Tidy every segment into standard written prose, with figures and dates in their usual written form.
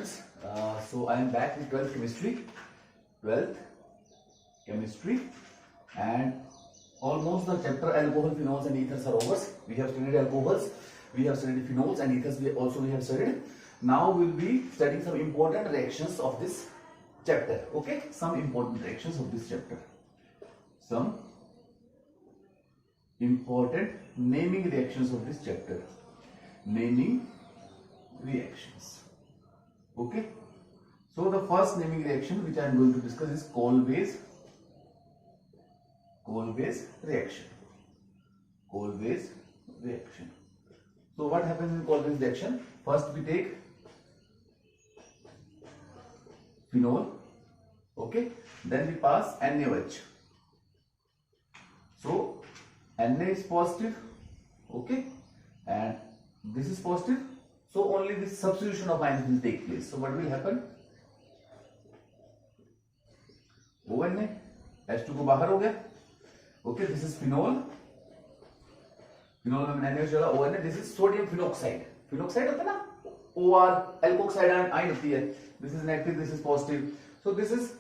students. So I am back with 12th chemistry, and almost the chapter alcohol, phenols and ethers are over. We have studied alcohols, we have studied phenols and ethers. We have studied. Now we will be studying some important reactions of this chapter. Okay, some important reactions of this chapter. Some important naming reactions of this chapter. Naming reactions. Okay, so the first naming reaction which I am going to discuss is Kolbe's reaction. Kolbe's reaction. So what happens in Kolbe's reaction? First we take phenol, okay, then we pass NaOH. So Na is positive, okay, and this is positive. So only this substitution of ions will take place. So what will happen? ONA, H2 को बाहर हो गया. Okay, this is phenol. Phenol में NaOH चला. ONA, this is sodium phenoxide. Phenoxide होता है ना? OR, alkoxide ion होती है. This is negative, this is positive. So this is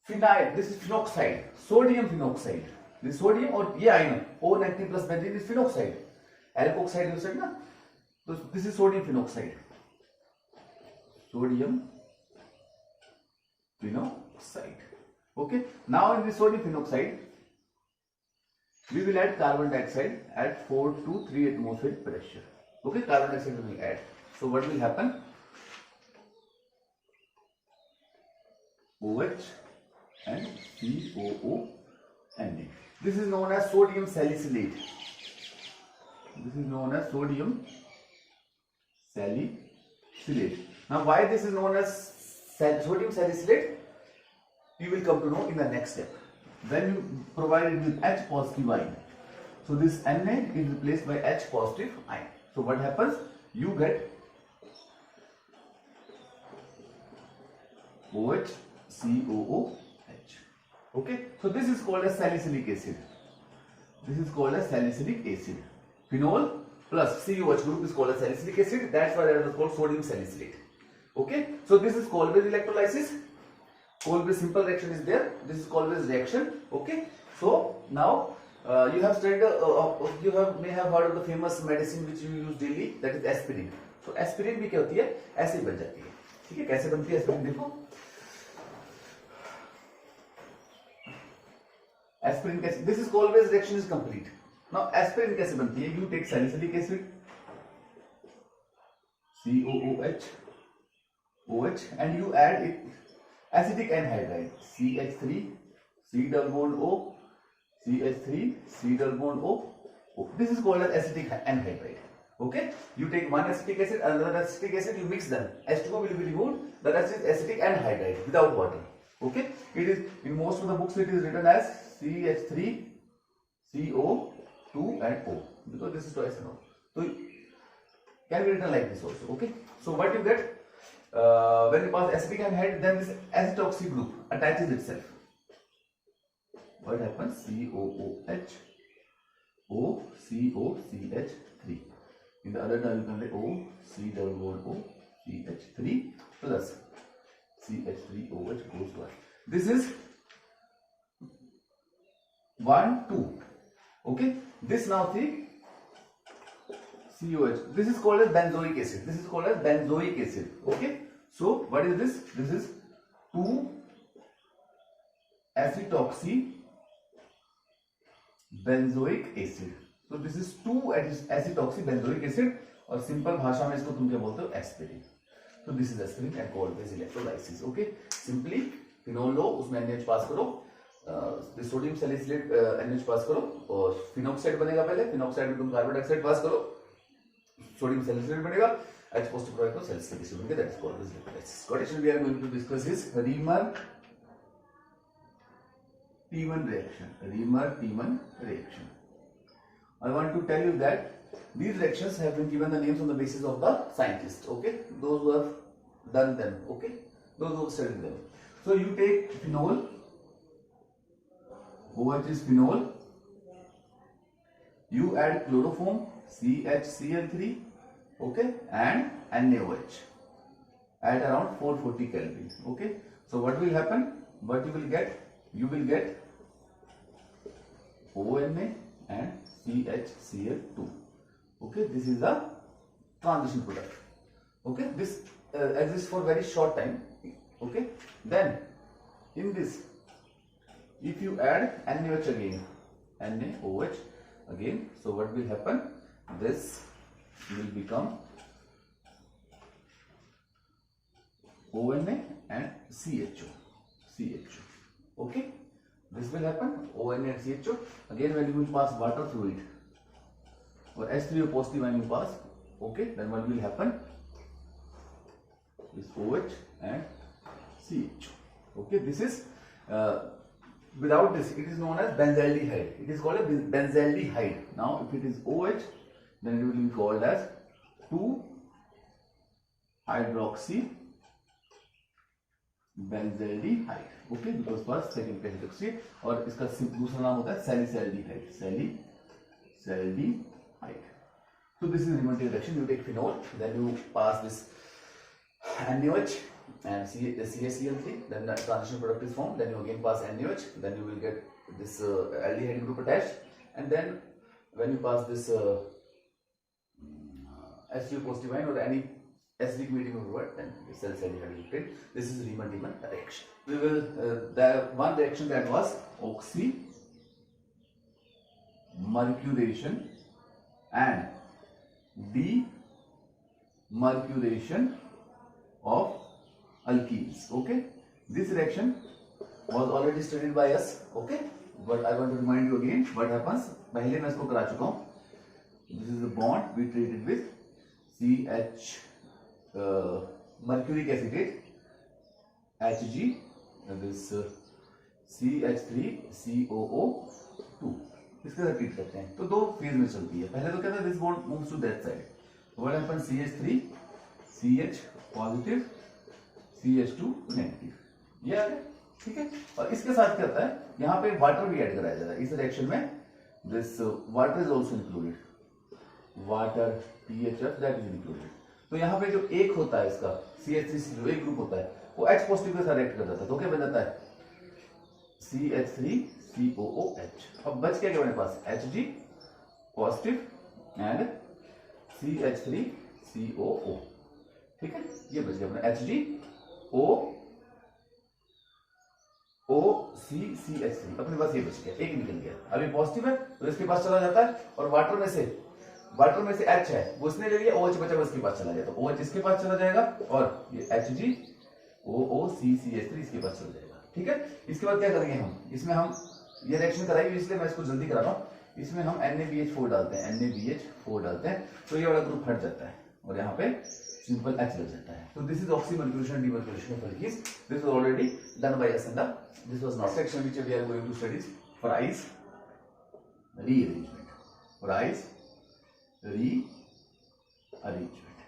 phenyl, this is phenoxide, sodium phenoxide. This sodium और ये ion, O negative plus benzene is phenoxide. Alkoxide you said ना? So this is sodium phenoxide. Sodium phenoxide. Okay. Now in this sodium phenoxide, we will add carbon dioxide at 4 to 3 atmospheric pressure. Okay, carbon dioxide we will add. So what will happen? OH and COO-Na. This is known as sodium salicylate. This is known as sodium salicylate. Now why this is known as sodium salicylate? You will come to know in the next step. When you provide it with H positive ion, so this Na is replaced by H positive ion. So what happens? You get OH, COOH. Okay, so this is called as salicylic acid. This is called as salicylic acid. Phenol plus COH group is called as salicylic acid. That's why that is called sodium salicylate. Okay, so this is Kolbe's electrolysis. Kolbe's simple reaction is there. This is Kolbe's reaction. Okay, so now you have studied. May have heard of the famous medicine which you use daily, that is aspirin. So aspirin भी क्या होती है? ऐसे बन जाती है. ठीक है, कैसे बनती है aspirin देखो. Aspirin कैसे? This is Kolbe's reaction is complete. Now aspirin कैसे बनती है? You take salicylic acid, COOH, OH, and you add it acetic anhydride, CH3, C double bond O, CH3, C double bond O. This is called as acetic anhydride. Okay, you take one acetic acid, another acetic acid, you mix them. H2O will be removed. The rest is acetic anhydride without water. Okay, it is in most of the books it is written as CH3, CO2 and O, because this is twice and O. So it can be written like this also. Okay, so what you get when you pass acetic anhydride, then this acetoxy group attaches itself. What happens? COOH, O, COCH3. In the other term you can write O, C double bond O, CH3 plus CH3OH goes to I. This is 1, 2. Okay. This now the COH. This is called as benzoic acid. This is called as benzoic acid. Okay. So what is this? This is 2 acetoxy benzoic acid. So this is 2 acetoxy benzoic acid, और simple भाषा में इसको तुम क्या बोलते हो? Aspirin. So this is aspirin and Kolbe's electrolysis. Okay, simply phenol लो, उसमें NaOH पास करो, सोडियम सैलिसिलेट NaOH पास करो, और फिनॉक्साइड बनेगा पहले. फिनॉक्साइड में तुम कार्बन डाइऑक्साइड पास करो, सोडियम सैलिसिलेट बनेगा. H positive प्रोडक्ट को सैलिसिलिक एसिड बनेगा. That is Kolbe's electrolysis. Quotation we are going to discuss is Riemann-Tiemann reaction. Riemann-Tiemann reaction. I want to tell you that these reactions have been given the names on the basis of the scientists. Okay, those who have done them. Okay, those who have studied them. So you take phenol, OH is phenol. You add chloroform, CHCl3, okay, and NaOH. at around 440 Kelvin. Okay, so what will happen? What you will get? You will get ONA and CHCl2. Okay, this is the transition product. Okay, this exists for very short time. Okay, then in this, if you add NaOH again, NaOH again, so what will happen? This will become ONA and CHO. Okay, this will happen ONA and CHO. Again, when you will pass water through it, or H3O positive ion you pass, okay, then what will happen? Is OH and CHO. Okay, this is without this, it is known as benzaldehyde. It is called a benzaldehyde. Now, if it is OH, then it will be called as 2-hydroxy benzaldehyde. Okay, because first, second पे hydroxy और इसका दूसरा नाम होता है salicylaldehyde. Salicylaldehyde. So this is Riemann reaction. You take phenol, then you pass this NaOH and CaCl3, then the transition product is formed, then you again pass NaOH, then you will get this aldehyde group attached, and then when you pass this H2O positive ion or any acidic medium of word, then the salicylaldehyde will create. This is Riemann reaction. We will the one reaction that was oxymercuration and demercuration of alkenes. Okay, this reaction was already studied by us. Okay, but I want to remind you again what happens. पहले मैं इसको करा चुका हूँ. This is the bond we treated with CH mercuric acetate Hg, this CH3COO2. इसके साथ treat करते हैं. तो दो फेज में चलती है. पहले तो क्या था, this bond moves to that side. What happens? CH3 CH positive CH2 negative. ये आ गया. ठीक है. और इसके साथ क्या होता है, यहाँ पे वाटर भी ऐड कराया जाता है इस रिएक्शन में. This water is also included. Water PHF that is included. तो यहाँ पे जो एक होता है इसका CH3 जो एक ग्रुप होता है वो H पॉजिटिव के साथ रिएक्ट कर जाता है. तो क्या बन जाता है? CH3COOH. अब बच क्या मेरे पास? Hg positive and CH3COO. ठीक है, ये बच गया अपना HgOCCH3. अपने पास ये बच गया, एक निकल गया. अभी पॉजिटिव है तो इसके पास चला जाता है, और वाटर में से H है वो इसने ले लिया, OH बचा इसके पास चला गया, तो OH इसके पास चला जाएगा और ये HgOOCCH3 इसके पास चला जाएगा. ठीक है. इसके बाद क्या करेंगे हम, इसमें हम ये रिएक्शन कराएंगे, इसलिए मैं इसको जल्दी करा रहा हूँ. इसमें हम NaBH4 डालते हैं, NaBH4 डालते हैं, तो ये वाला ग्रुप हट जाता है और यहाँ पे सिंपल H लग जाता है. तो this is oxymercuration and demercuration of alkenes. This was already done by us in the this was not section which we are going to study for ice rearrangement. For ice rearrangement.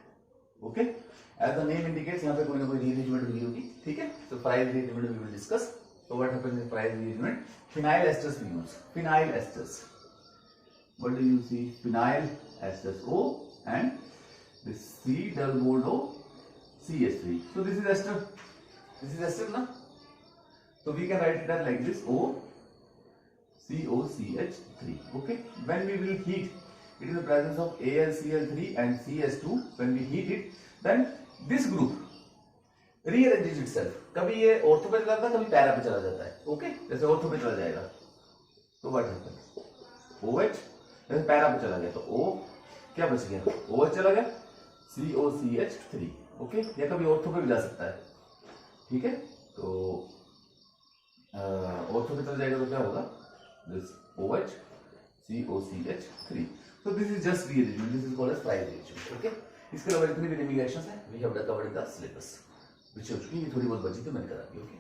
Okay, as the name indicates, यहाँ पे कोई ना कोई rearrangement हुई होगी. ठीक है. So for ice rearrangement we will discuss. So what happens in ice rearrangement? Phenyl esters we use. Phenyl esters. What do you see? Phenyl esters O and this C double bond O CH3. So this is ester. This is ester, na? So we can write it as like this: O COCH3. Okay. When we will heat, it is the presence of AlCl3 and CS2. When we heat it, then this group rearranges itself. कभी ये ortho पे चला जाता है, कभी para पे चला जाता है. ओके, जैसे ऑर्थो पे चला जाएगा तो व्हाट हैपेंस? OH जैसे पैरा पे चला गया तो O क्या बच गया? OH चला गया, COCH3. ओके, या कभी ऑर्थो पे भी जा सकता है. ठीक है. तो ऑर्थो पे चला जाएगा तो क्या होगा? This OH COCH3. So this is just rearrangement. This is called as Fry rearrangement. Okay. इसके अलावा जितनी भी रिएक्शंस हैं we have covered in the syllabus. विषय हो चुकी है, थोड़ी बहुत बची तो मैंने करा दी. ओके.